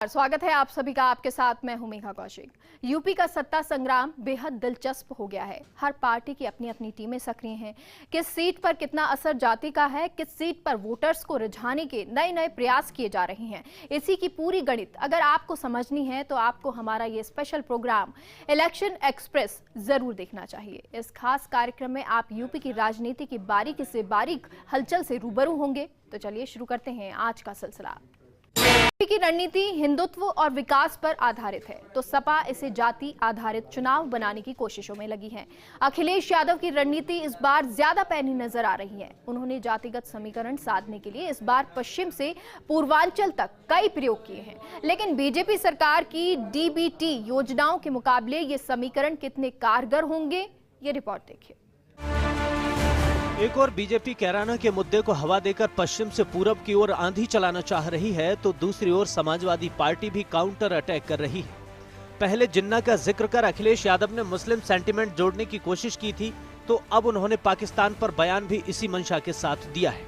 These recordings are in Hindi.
स्वागत है आप सभी का। आपके साथ मैं हूं मेघा कौशिक। यूपी का सत्ता संग्राम बेहद दिलचस्प हो गया है। हर पार्टी की अपनी अपनी टीमें सक्रिय हैं। किस सीट पर कितना असर जाति का है, किस सीट पर वोटर्स को रिझाने के नए नए प्रयास किए जा रहे हैं, इसी की पूरी गणित अगर आपको समझनी है तो आपको हमारा ये स्पेशल प्रोग्राम इलेक्शन एक्सप्रेस जरूर देखना चाहिए। इस खास कार्यक्रम में आप यूपी की राजनीति की बारीकी से बारीक हलचल से रूबरू होंगे। तो चलिए शुरू करते हैं आज का सिलसिला। यूपी की रणनीति हिंदुत्व और विकास पर आधारित है, तो सपा इसे जाति आधारित चुनाव बनाने की कोशिशों में लगी है। अखिलेश यादव की रणनीति इस बार ज्यादा पैनी नजर आ रही है। उन्होंने जातिगत समीकरण साधने के लिए इस बार पश्चिम से पूर्वांचल तक कई प्रयोग किए हैं, लेकिन बीजेपी सरकार की डीबीटी योजनाओं के मुकाबले ये समीकरण कितने कारगर होंगे, ये रिपोर्ट देखिए। एक और बीजेपी कैराना के मुद्दे को हवा देकर पश्चिम से पूरब की ओर आंधी चलाना चाह रही है, तो दूसरी ओर समाजवादी पार्टी भी काउंटर अटैक कर रही है। पहले जिन्ना का जिक्र कर अखिलेश यादव ने मुस्लिम सेंटीमेंट जोड़ने की कोशिश की थी, तो अब उन्होंने पाकिस्तान पर बयान भी इसी मंशा के साथ दिया है।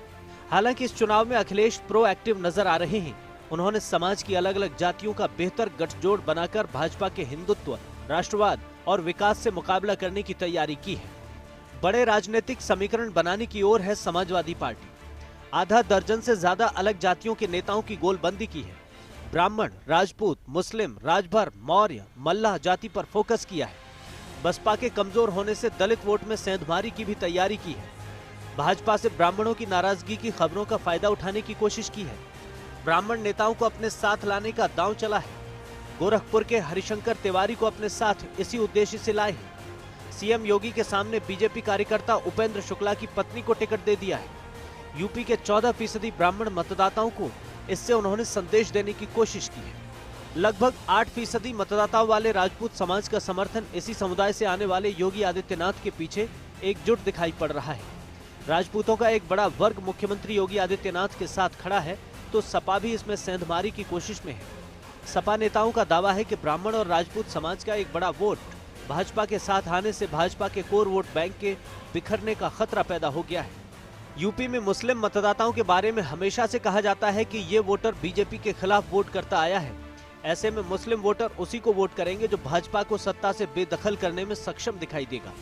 हालांकि इस चुनाव में अखिलेश प्रोएक्टिव नजर आ रहे हैं। उन्होंने समाज की अलग अलग जातियों का बेहतर गठजोड़ बनाकर भाजपा के हिंदुत्व, राष्ट्रवाद और विकास से मुकाबला करने की तैयारी की है। बड़े राजनीतिक समीकरण बनाने की ओर है समाजवादी पार्टी। आधा दर्जन से ज्यादा अलग जातियों के नेताओं की गोलबंदी की है। ब्राह्मण, राजपूत, मुस्लिम, राजभर, मौर्य, मल्लाह जाति पर फोकस किया है। बसपा के कमजोर होने से दलित वोट में सेंधमारी की भी तैयारी की है। भाजपा से ब्राह्मणों की नाराजगी की खबरों का फायदा उठाने की कोशिश की है। ब्राह्मण नेताओं को अपने साथ लाने का दांव चला है। गोरखपुर के हरिशंकर तिवारी को अपने साथ इसी उद्देश्य से लाए हैं। सीएम योगी के सामने बीजेपी कार्यकर्ता उपेंद्र शुक्ला की पत्नी को टिकट दे दिया है। यूपी के 14% ब्राह्मण मतदाताओं को इससे उन्होंने संदेश देने की कोशिश की है। लगभग 8% मतदाताओं वाले राजपूत समाज का समर्थन इसी समुदाय से आने वाले योगी आदित्यनाथ के पीछे एकजुट दिखाई पड़ रहा है। राजपूतों का एक बड़ा वर्ग मुख्यमंत्री योगी आदित्यनाथ के साथ खड़ा है, तो सपा भी इसमें सेंधमारी की कोशिश में है। सपा नेताओं का दावा है कि ब्राह्मण और राजपूत समाज का एक बड़ा वोट भाजपा के साथ आने से भाजपा के कोर वोट बैंक के बिखरने का खतरा पैदा हो गया है। यूपी में मुस्लिम मतदाताओं के बारे में हमेशा से कहा जाता है कि ये वोटर बीजेपी के खिलाफ वोट करता आया है। ऐसे में मुस्लिम वोटर उसी को वोट करेंगे जो भाजपा को सत्ता से बेदखल करने में सक्षम दिखाई देगा।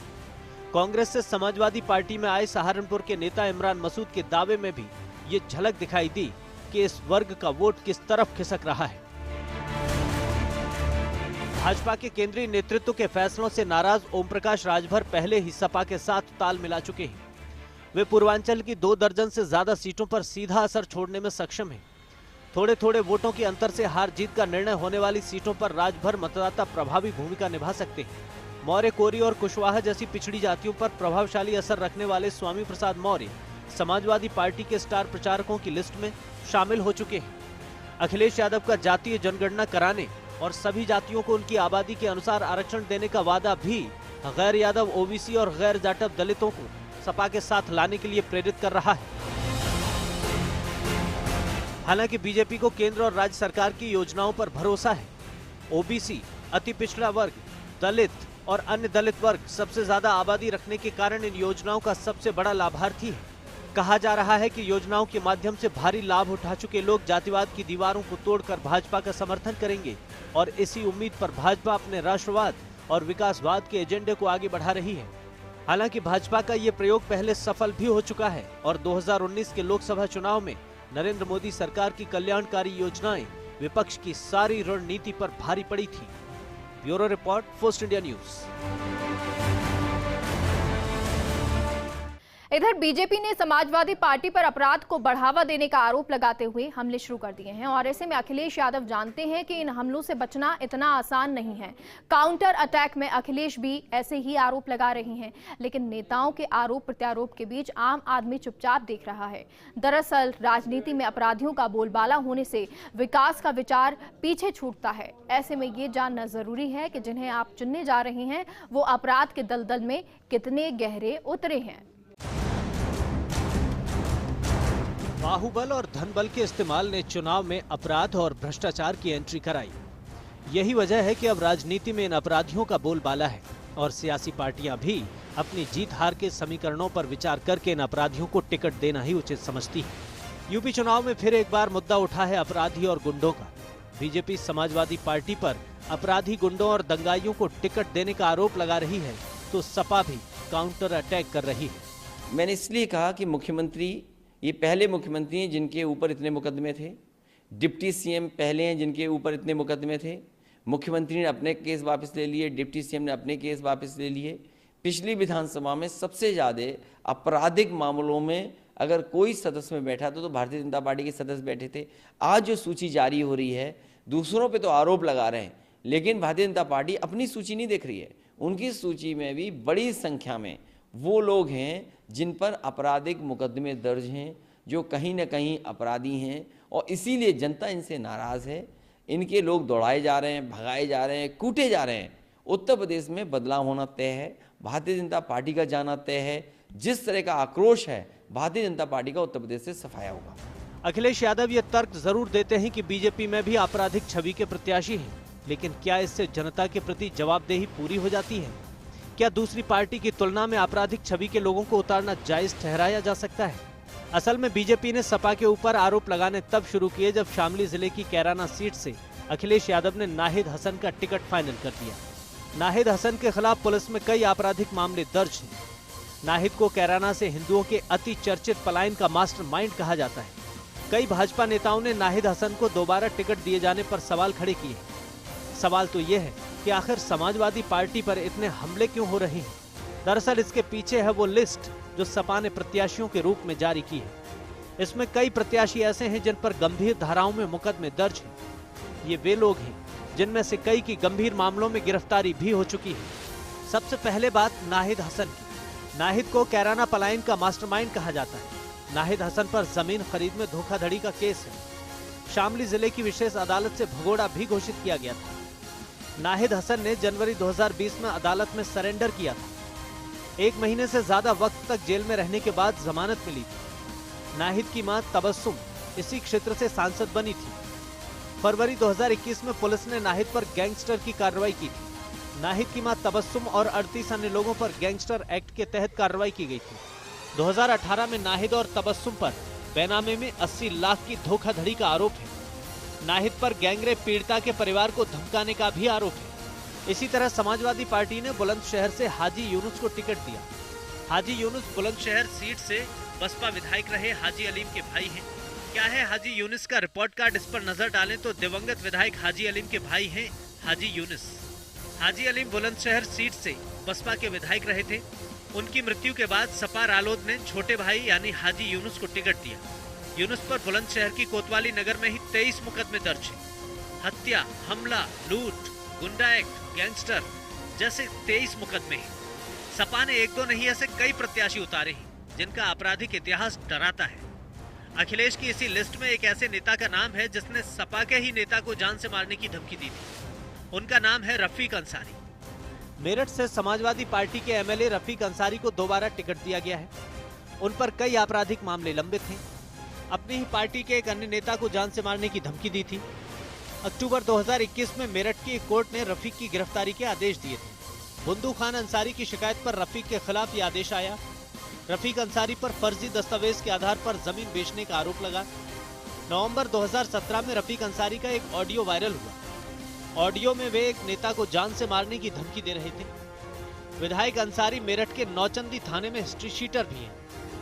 कांग्रेस से समाजवादी पार्टी में आए सहारनपुर के नेता इमरान मसूद के दावे में भी ये झलक दिखाई दी कि इस वर्ग का वोट किस तरफ खिसक रहा है। भाजपा के केंद्रीय नेतृत्व के फैसलों से नाराज ओम प्रकाश राजभर पहले ही सपा के साथ ताल मिला चुके हैं। वे पूर्वांचल की 2 दर्जन से ज्यादा सीटों पर सीधा असर छोड़ने में सक्षम हैं। थोड़े थोड़े वोटों के अंतर से हार जीत का निर्णय होने वाली सीटों पर राजभर मतदाता प्रभावी भूमिका निभा सकते हैं। मौर्य, कोरी और कुशवाहा जैसी पिछड़ी जातियों पर प्रभावशाली असर रखने वाले स्वामी प्रसाद मौर्य समाजवादी पार्टी के स्टार प्रचारकों की लिस्ट में शामिल हो चुके हैं। अखिलेश यादव का जातीय जनगणना कराने और सभी जातियों को उनकी आबादी के अनुसार आरक्षण देने का वादा भी गैर यादव ओबीसी और गैर जाटव दलितों को सपा के साथ लाने के लिए प्रेरित कर रहा है। हालांकि बीजेपी को केंद्र और राज्य सरकार की योजनाओं पर भरोसा है। ओबीसी, अति पिछड़ा वर्ग, दलित और अन्य दलित वर्ग सबसे ज्यादा आबादी रखने के कारण इन योजनाओं का सबसे बड़ा लाभार्थी है। कहा जा रहा है कि योजनाओं के माध्यम से भारी लाभ उठा चुके लोग जातिवाद की दीवारों को तोड़कर भाजपा का समर्थन करेंगे और इसी उम्मीद पर भाजपा अपने राष्ट्रवाद और विकासवाद के एजेंडे को आगे बढ़ा रही है। हालांकि भाजपा का ये प्रयोग पहले सफल भी हो चुका है और 2019 के लोकसभा चुनाव में नरेंद्र मोदी सरकार की कल्याणकारी योजनाएं विपक्ष की सारी रणनीति पर भारी पड़ी थी। Bureau report, first India news. इधर बीजेपी ने समाजवादी पार्टी पर अपराध को बढ़ावा देने का आरोप लगाते हुए हमले शुरू कर दिए हैं और ऐसे में अखिलेश यादव जानते हैं कि इन हमलों से बचना इतना आसान नहीं है। काउंटर अटैक में अखिलेश भी ऐसे ही आरोप लगा रहे हैं, लेकिन नेताओं के आरोप प्रत्यारोप के बीच आम आदमी चुपचाप देख रहा है। दरअसल राजनीति में अपराधियों का बोलबाला होने से विकास का विचार पीछे छूटता है। ऐसे में ये जानना जरूरी है कि जिन्हें आप चुनने जा रहे हैं वो अपराध के दलदल में कितने गहरे उतरे हैं। बाहुबल और धनबल के इस्तेमाल ने चुनाव में अपराध और भ्रष्टाचार की एंट्री कराई। यही वजह है कि अब राजनीति में इन अपराधियों का बोलबाला है और सियासी पार्टियां भी अपनी जीत हार के समीकरणों पर विचार करके इन अपराधियों को टिकट देना ही उचित समझती है। यूपी चुनाव में फिर एक बार मुद्दा उठा है अपराधी और गुंडों का। बीजेपी समाजवादी पार्टी पर अपराधी गुंडों और दंगाइयों को टिकट देने का आरोप लगा रही है तो सपा भी काउंटर अटैक कर रही है। मैंने इसलिए कहा कि मुख्यमंत्री ये पहले मुख्यमंत्री हैं जिनके ऊपर इतने मुकदमे थे, डिप्टी सीएम पहले हैं जिनके ऊपर इतने मुकदमे थे। मुख्यमंत्री ने अपने केस वापस ले लिए, डिप्टी सीएम ने अपने केस वापस ले लिए। पिछली विधानसभा में सबसे ज़्यादा आपराधिक मामलों में अगर कोई सदस्य में बैठा तो भारतीय जनता पार्टी के सदस्य बैठे थे। आज जो सूची जारी हो रही है, दूसरों पे तो आरोप लगा रहे हैं, लेकिन भारतीय जनता पार्टी अपनी सूची नहीं देख रही है। उनकी सूची में भी बड़ी संख्या में वो लोग हैं जिन पर आपराधिक मुकदमे दर्ज हैं, जो कहीं ना कहीं अपराधी हैं, और इसीलिए जनता इनसे नाराज़ है। इनके लोग दौड़ाए जा रहे हैं, भगाए जा रहे हैं, कूटे जा रहे हैं। उत्तर प्रदेश में बदलाव होना तय है, भारतीय जनता पार्टी का जाना तय है। जिस तरह का आक्रोश है भारतीय जनता पार्टी का उत्तर प्रदेश से सफाया होगा। अखिलेश यादव ये तर्क जरूर देते हैं कि बीजेपी में भी आपराधिक छवि के प्रत्याशी हैं, लेकिन क्या इससे जनता के प्रति जवाबदेही पूरी हो जाती है? क्या दूसरी पार्टी की तुलना में आपराधिक छवि के लोगों को उतारना जायज ठहराया जा सकता है? असल में बीजेपी ने सपा के ऊपर आरोप लगाने तब शुरू किए जब शामली जिले की कैराना सीट से अखिलेश यादव ने नाहिद हसन का टिकट फाइनल कर दिया। नाहिद हसन के खिलाफ पुलिस में कई आपराधिक मामले दर्ज हैं। नाहिद को कैराना से हिंदुओं के अति चर्चित पलायन का मास्टरमाइंड कहा जाता है। कई भाजपा नेताओं ने नाहिद हसन को दोबारा टिकट दिए जाने पर सवाल खड़े किए। सवाल तो यह है कि आखिर समाजवादी पार्टी पर इतने हमले क्यों हो रहे हैं? दरअसल इसके पीछे है वो लिस्ट जो सपा ने प्रत्याशियों के रूप में जारी की है। इसमें कई प्रत्याशी ऐसे हैं जिन पर गंभीर धाराओं में मुकदमे दर्ज हैं। ये वे लोग हैं जिनमें से कई की गंभीर मामलों में गिरफ्तारी भी हो चुकी है। सबसे पहले बात नाहिद हसन की। नाहिद को कैराना पलायन का मास्टरमाइंड कहा जाता है। नाहिद हसन पर जमीन खरीद में धोखाधड़ी का केस है। शामली जिले की विशेष अदालत से भगोड़ा भी घोषित किया गया था। नाहिद हसन ने जनवरी 2020 में अदालत में सरेंडर किया था। 1 महीने से ज्यादा वक्त तक जेल में रहने के बाद जमानत मिली थी। नाहिद की मां तबस्सुम इसी क्षेत्र से सांसद बनी थी। फरवरी 2021 में पुलिस ने नाहिद पर गैंगस्टर की कार्रवाई की थी। नाहिद की मां तबस्सुम और 38 अन्य लोगों पर गैंगस्टर एक्ट के तहत कार्रवाई की गई थी। 2018 में नाहिद और तबस्सुम पर बेनामे में 80 लाख की धोखाधड़ी का आरोप है। नाहिद पर गैंगरेप पीड़िता के परिवार को धमकाने का भी आरोप है। इसी तरह समाजवादी पार्टी ने बुलंदशहर से हाजी यूनुस को टिकट दिया। हाजी यूनुस बुलंदशहर सीट से बसपा विधायक रहे हाजी अलीम के भाई हैं। क्या है हाजी यूनुस का रिपोर्ट कार्ड, इस पर नजर डालें तो दिवंगत विधायक हाजी अलीम के भाई हैं हाजी यूनुस। हाजी अलीम बुलंदशहर सीट से बसपा के विधायक रहे थे। उनकी मृत्यु के बाद सपा रालोद ने छोटे भाई यानी हाजी यूनुस को टिकट दिया। यूनुस पर बुलंदशहर की कोतवाली नगर में ही 23 मुकदमे दर्ज हैं। हत्या, हमला, लूट, गुंडा एक्ट, गैंगस्टर जैसे 23 मुकदमे हैं। सपा ने 1-2 नहीं ऐसे कई प्रत्याशी उतारे हैं जिनका आपराधिक इतिहास डराता है। अखिलेश की इसी लिस्ट में एक ऐसे नेता का नाम है जिसने सपा के ही नेता को जान से मारने की धमकी दी थी। उनका नाम है रफीक अंसारी। मेरठ से समाजवादी पार्टी के एमएलए रफीक अंसारी को दोबारा टिकट दिया गया है। उन पर कई आपराधिक मामले लंबित हैं। अपनी ही पार्टी के एक अन्य नेता को जान से मारने की धमकी दी थी। अक्टूबर 2021 में मेरठ की एक कोर्ट ने रफीक की गिरफ्तारी के आदेश दिए थे। बुंदू खान अंसारी की शिकायत पर रफीक के खिलाफ ये आदेश आया। रफीक अंसारी पर फर्जी दस्तावेज के आधार पर जमीन बेचने का आरोप लगा। नवंबर 2017 में रफीक अंसारी का एक ऑडियो वायरल हुआ। ऑडियो में वे एक नेता को जान से मारने की धमकी दे रहे थे। विधायक अंसारी मेरठ के नौचंदी थाने में हिस्ट्री शीटर भी हैं।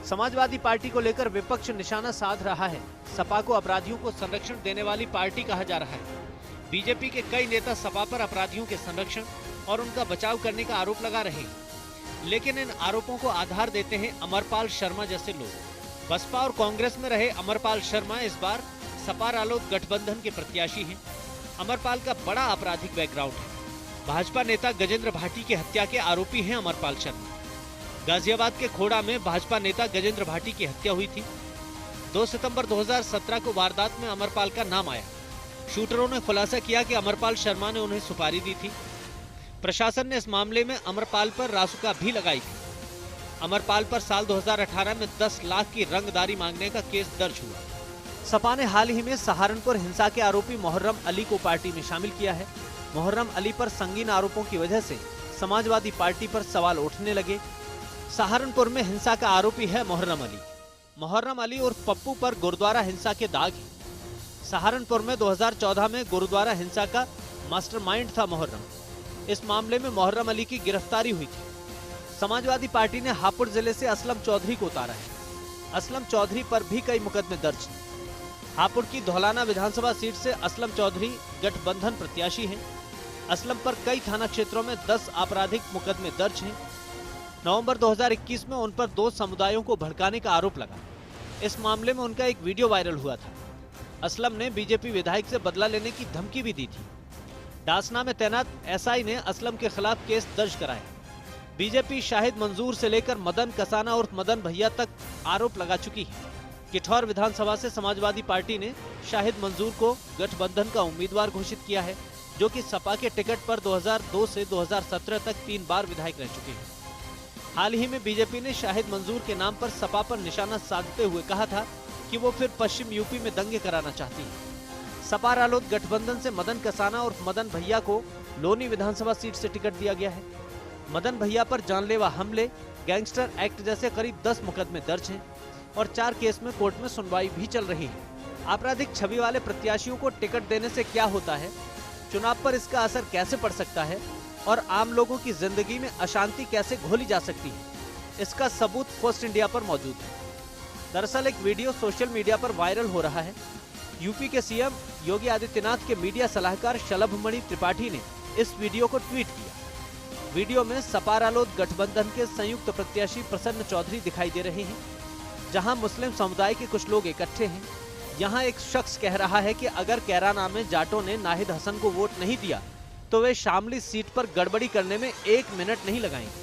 समाजवादी पार्टी को लेकर विपक्ष निशाना साध रहा है। सपा को अपराधियों को संरक्षण देने वाली पार्टी कहा जा रहा है। बीजेपी के कई नेता सपा पर अपराधियों के संरक्षण और उनका बचाव करने का आरोप लगा रहे हैं, लेकिन इन आरोपों को आधार देते हैं अमरपाल शर्मा जैसे लोग। बसपा और कांग्रेस में रहे अमरपाल शर्मा इस बार सपा रालोद गठबंधन के प्रत्याशी हैं। अमरपाल का बड़ा आपराधिक बैकग्राउंड है। भाजपा नेता गजेंद्र भाटी की हत्या के आरोपी हैं अमरपाल शर्मा। गाजियाबाद के खोड़ा में भाजपा नेता गजेंद्र भाटी की हत्या हुई थी। 2 सितंबर 2017 को वारदात में अमरपाल का नाम आया। शूटरों ने खुलासा किया कि अमरपाल शर्मा ने उन्हें सुपारी दी थी। प्रशासन ने इस मामले में अमरपाल पर रासुका भी लगाई थी। अमरपाल पर साल 2018 में 10 लाख की रंगदारी मांगने का केस दर्ज हुआ। सपा ने हाल ही में सहारनपुर हिंसा के आरोपी मोहर्रम अली को पार्टी में शामिल किया है। मोहर्रम अली पर संगीन आरोपों की वजह से समाजवादी पार्टी पर सवाल उठने लगे। सहारनपुर में हिंसा का आरोपी है मोहर्रम अली। मोहर्रम अली और पप्पू पर गुरुद्वारा हिंसा के दाग हैं। सहारनपुर में 2014 में गुरुद्वारा हिंसा का मास्टरमाइंड था मुहर्रम। इस मामले में मुहर्रम अली की गिरफ्तारी हुई थी। समाजवादी पार्टी ने हापुड़ जिले से असलम चौधरी को उतारा है। असलम चौधरी पर भी कई मुकदमे दर्ज हैं। हापुड़ की धौलाना विधानसभा सीट से असलम चौधरी गठबंधन प्रत्याशी हैं। असलम पर कई थाना क्षेत्रों में 10 आपराधिक मुकदमे दर्ज हैं। नवंबर 2021 में उन पर 2 समुदायों को भड़काने का आरोप लगा। इस मामले में उनका एक वीडियो वायरल हुआ था। असलम ने बीजेपी विधायक से बदला लेने की धमकी भी दी थी। डासना में तैनात एसआई ने असलम के खिलाफ केस दर्ज कराया। बीजेपी शाहिद मंजूर से लेकर मदन कसाना और मदन भैया तक आरोप लगा चुकी है। किठौर विधानसभा से समाजवादी पार्टी ने शाहिद मंजूर को गठबंधन का उम्मीदवार घोषित किया है, जो कि सपा के टिकट पर 2002 से 2017 तक 3 बार विधायक रह चुके हैं। हाल ही में बीजेपी ने शाहिद मंजूर के नाम पर सपा पर निशाना साधते हुए कहा था कि वो फिर पश्चिम यूपी में दंगे कराना चाहती है। सपा रालोद गठबंधन से मदन कसाना और मदन भैया को लोनी विधानसभा सीट से टिकट दिया गया है। मदन भैया पर जानलेवा हमले, गैंगस्टर एक्ट जैसे करीब 10 मुकदमे दर्ज हैं और 4 केस में कोर्ट में सुनवाई भी चल रही है। आपराधिक छवि वाले प्रत्याशियों को टिकट देने से क्या होता है, चुनाव पर इसका असर कैसे पड़ सकता है और आम लोगों की जिंदगी में अशांति कैसे घोली जा सकती है, इसका सबूत फर्स्ट इंडिया पर मौजूद है। दरअसल एक वीडियो सोशल मीडिया पर वायरल हो रहा है। यूपी के सीएम योगी आदित्यनाथ के मीडिया सलाहकार शलभमणि त्रिपाठी ने इस वीडियो को ट्वीट किया। वीडियो में सपा रालोद गठबंधन के संयुक्त प्रत्याशी प्रसन्न चौधरी दिखाई दे रहे हैं, जहां मुस्लिम समुदाय के कुछ लोग इकट्ठे हैं। यहां एक शख्स कह रहा है कि अगर कैराना में जाटों ने नाहिद हसन को वोट नहीं दिया तो वे शामली सीट पर गड़बड़ी करने में 1 मिनट नहीं लगाएंगे।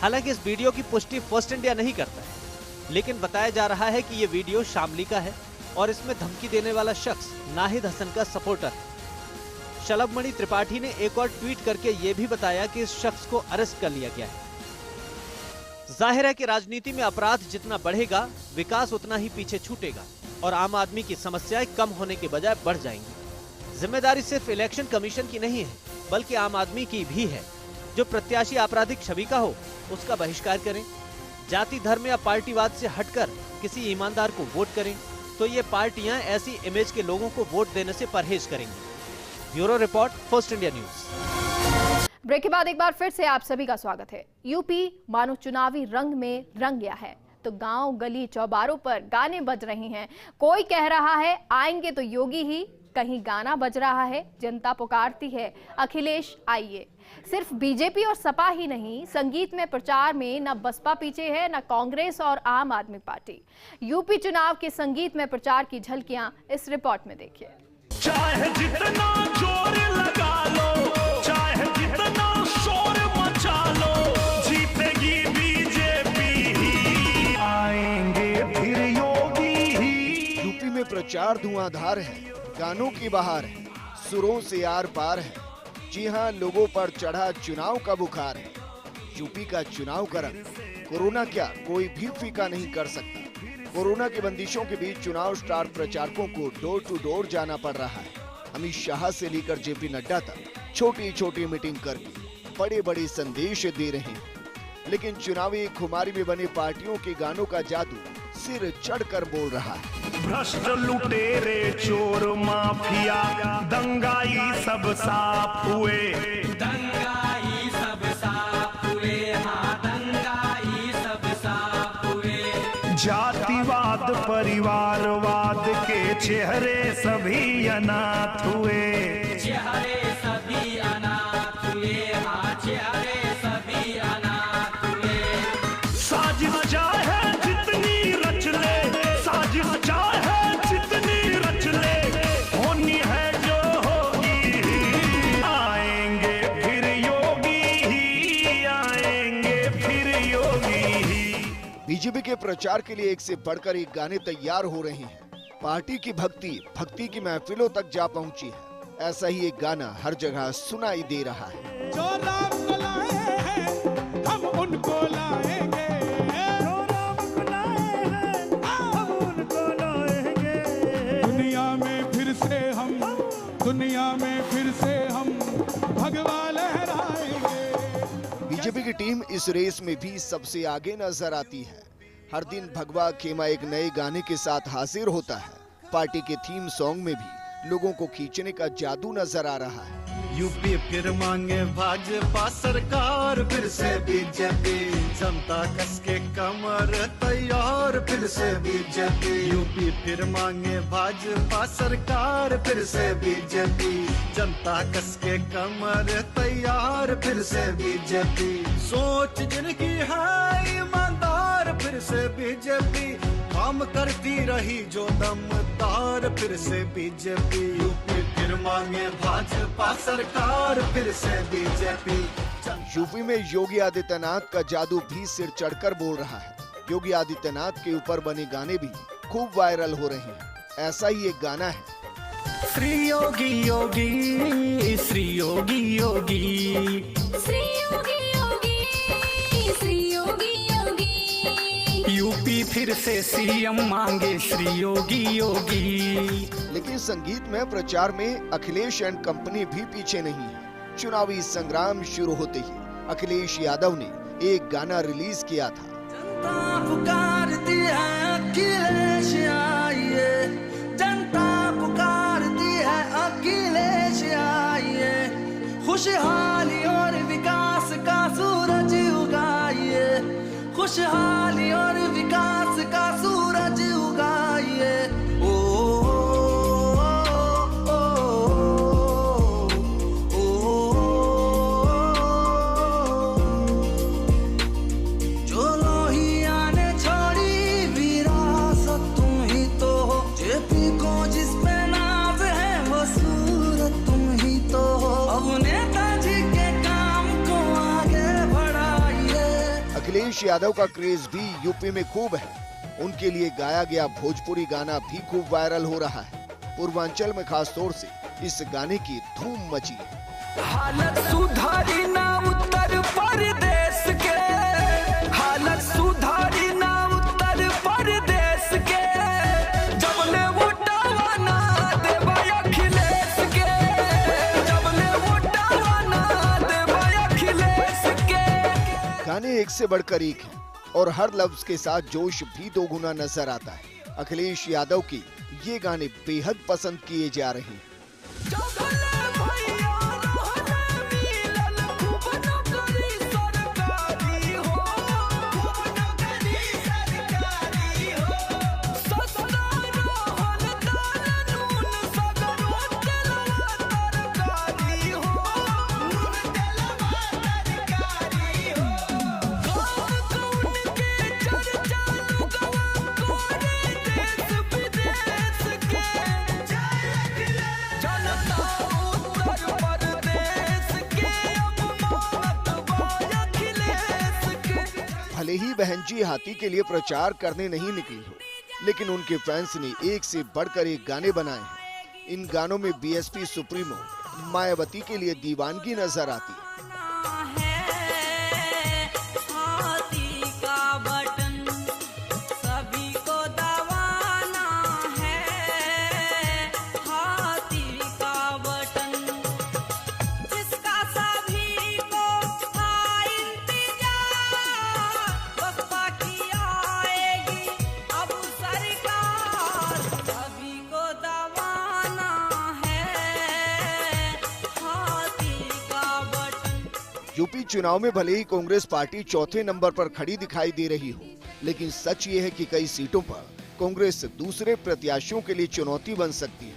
हालांकि इस वीडियो की पुष्टि फर्स्ट इंडिया नहीं करता है, लेकिन बताया जा रहा है कि ये वीडियो शामली का है और इसमें धमकी देने वाला शख्स नाहिद हसन का सपोर्टर है। शलभमणि त्रिपाठी ने एक और ट्वीट करके ये भी बताया कि इस शख्स को अरेस्ट कर लिया गया है। जाहिर है कि राजनीति में अपराध जितना बढ़ेगा, विकास उतना ही पीछे छूटेगा और आम आदमी की समस्याएं कम होने के बजाय बढ़ जाएंगी। जिम्मेदारी सिर्फ इलेक्शन कमीशन की नहीं है, बल्कि आम आदमी की भी है। जो प्रत्याशी आपराधिक छवि का हो, उसका बहिष्कार करें। जाति, धर्म या पार्टीवाद से हटकर किसी ईमानदार को वोट करें, तो ये पार्टियां ऐसी इमेज के लोगों को वोट देने से परहेज करेंगी। Bureau report, first India news. Break के बाद एक बार फिर से आप सभी का स्वागत है। यूपी मानो चुनावी रंग में रंग गया है, तो गांव गली चौबारों पर गाने बज रहे हैं। कोई कह रहा है आएंगे तो योगी ही, कहीं गाना बज रहा है जनता पुकारती है अखिलेश आइए। सिर्फ बीजेपी और सपा ही नहीं, संगीत में प्रचार में न बसपा पीछे है, न कांग्रेस और आम आदमी पार्टी। यूपी चुनाव के संगीत में प्रचार की झलकियां इस रिपोर्ट में देखिए। चाहे जितना जोर लगा लो, चाहे जितना शोर मचा लो, जीतेगी बीजेपी ही, आएंगे फिर योगी ही। यूपी में प्रचार धुआंधार है, गानों की बहार है, सुरों से आर पार है। जी हाँ, लोगों पर चढ़ा चुनाव का बुखार है। यूपी का चुनाव का रंग कोरोना क्या कोई भी फीका नहीं कर सकता। कोरोना की बंदिशों के बीच चुनाव स्टार प्रचारकों को डोर टू डोर जाना पड़ रहा है। अमित शाह से लेकर जेपी नड्डा तक छोटी छोटी मीटिंग करके बड़े बड़े संदेश दे रहे हैं, लेकिन चुनावी खुमारी में बने पार्टियों के गानों का जादू सिर चढ़कर बोल रहा है। भ्रष्ट लुटेरे चोर माफिया दंगाई सब साफ हुए, दंगाई सब साफ हुए, हाँ दंगाई सब साफ हुए। जातिवाद परिवारवाद के चेहरे सभी अनाथ हुए, चेहरे सभी अनाथ हुए, हाँ चेहरे सभी अनाथ हुए। साजिश चाहे जितनी रच ले, साजिश चाहे जितनी रच ले, होनी है जो होगी। आएंगे फिर योगी ही, आएंगे फिर योगी ही। बीजेपी के प्रचार के लिए एक से बढ़कर एक गाने तैयार हो रहे हैं। पार्टी की भक्ति की महफिलों तक जा पहुंची है। ऐसा ही एक गाना हर जगह सुनाई दे रहा है। जो राम को लाए हैं हम उनको लाएंगे, जो राम को लाए हैं हम उनको लाएंगे। दुनिया में फिर से हम भगवा लहराएंगे। बीजेपी की टीम इस रेस में भी सबसे आगे नजर आती है। हर दिन भगवा खेमा एक नए गाने के साथ हाजिर होता है। पार्टी के थीम सॉन्ग में भी लोगों को खींचने का जादू नजर आ रहा है। यूपी फिर मांगे भाजपा सरकार, फिर से बीजेपी, जनता कस के कमर तैयार, फिर से बीजेपी। यूपी फिर मांगे भाजपा सरकार, फिर से बीजेपी, जनता कस के कमर तैयार, फिर से बीजेपी। सोच जिनकी है ईमानदार, फिर से बीजेपी, काम करती रही जो दमदार, फिर से बीजेपी। यूपी फिर मांगे भाजपा सरकार, फिर से बीजेपी। यूपी में योगी आदित्यनाथ का जादू भी सिर चढ़कर बोल रहा है। योगी आदित्यनाथ के ऊपर बने गाने भी खूब वायरल हो रहे हैं। ऐसा ही एक गाना है, श्री योगी योगी, श्री योगी योगी, श्री योगी योगी, श्री योगी योगी। यूपी फिर से सीएम मांगे श्री योगी योगी। लेकिन संगीत में प्रचार में अखिलेश एंड कंपनी भी पीछे नहीं है। चुनावी संग्राम शुरू होते ही अखिलेश यादव ने एक गाना रिलीज किया था। जनता पुकारती है अखिलेश आइए, जनता पुकारती है अखिलेश आइए, खुशहाली और विकास का सूरज उगाइए, खुशहाली और विकास का सूरज उगाइए। ओ, जो लोहिया ने छोड़ी विरासत तुम ही तो हो, जेपी को जिस पे नाज है वो सूरत तुम ही तो हो। अब नेताजी के काम को आगे बढ़ाइए। अखिलेश यादव का क्रेज भी यूपी में खूब है। उनके लिए गाया गया भोजपुरी गाना भी खूब वायरल हो रहा है। पूर्वांचल में खास तौर से इस गाने की धूम मची है। हालत सुधारी ना उत्तर प्रदेश के, हालत सुधारी ना उत्तर प्रदेश के, जबले वोटावा ना देबा अखिलेश के, जबले वोटावा ना देबा अखिलेश के। गाने एक से बढ़कर एक हैं और हर लफ्ज के साथ जोश भी दोगुना नजर आता है। अखिलेश यादव के ये गाने बेहद पसंद किए जा रहे हैं। जबले भैया रहने मिलल खूब नौकरी सरकारी हो, खूब नौकरी सरकारी हो, सस्ता रहल दाल नून सगरो तेलवा तरकारी हो, नून तेलवा तरकारी हो। कौन के चर्चा लुगवा कोरे देश विदेश के, जनता उत्तर प्रदेश के अपमानत बा अखिलेश के। भले ही बहन जी हाथी के लिए प्रचार करने नहीं निकली हो, लेकिन उनके फैंस ने एक से बढ़कर एक गाने बनाए हैं। इन गानों में बीएसपी सुप्रीमो मायावती के लिए दीवानगी नजर आती है। हाथी का बटन सभी को दबाना है, हाथी का बटन जिसका सभी को था इंतजार, बसपा की आएगी अब सरकार, सभी को दबाना है, हाथी का बटन। यूपी चुनाव में भले ही कांग्रेस पार्टी चौथे नंबर पर खड़ी दिखाई दे रही हो, लेकिन सच ये है कि कई सीटों पर कांग्रेस दूसरे प्रत्याशियों के लिए चुनौती बन सकती है।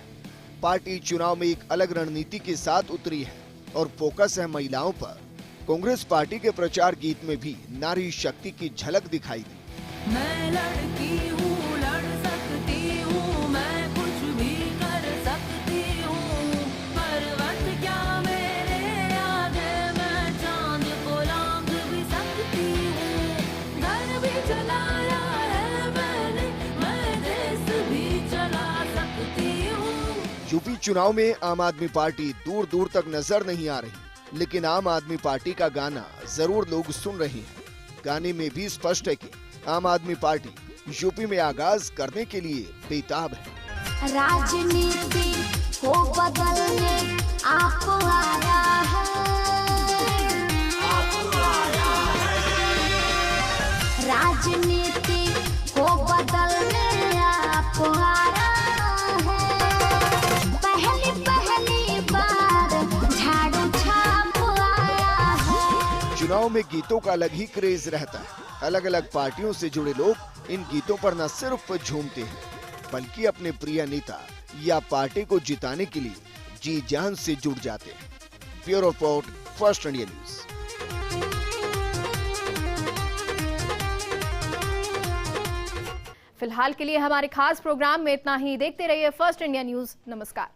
पार्टी चुनाव में एक अलग रणनीति के साथ उतरी है और फोकस है महिलाओं पर। कांग्रेस पार्टी के प्रचार गीत में भी नारी शक्ति की झलक दिखाई दी। मैं लड़की हूँ, लड़ सकती हूँ, मैं कुछ भी कर सकती हूँ, पर्वत क्या मेरे आगे, मैं चांद को लांघ भी सकती हूँ, घर भी चलाया है मैंने, मैं देश भी चला सकती हूँ। यूपी चुनाव में आम आदमी पार्टी दूर दूर तक नजर नहीं आ रही, लेकिन आम आदमी पार्टी का गाना जरूर लोग सुन रहे हैं। गाने में भी स्पष्ट है कि आम आदमी पार्टी यूपी में आगाज करने के लिए बेताब है। राजनीति को बदलने आपको आया है, राजनीति को बदलने आपको आया चुनाव में गीतों का अलग ही क्रेज रहता है। अलग अलग पार्टियों से जुड़े लोग इन गीतों पर न सिर्फ झूमते हैं, बल्कि अपने प्रिय नेता या पार्टी को जिताने के लिए जी जान से जुट जाते हैं। Bureau report, first India news. फिलहाल के लिए हमारे खास प्रोग्राम में इतना ही। देखते रहिए फर्स्ट इंडिया न्यूज। नमस्कार।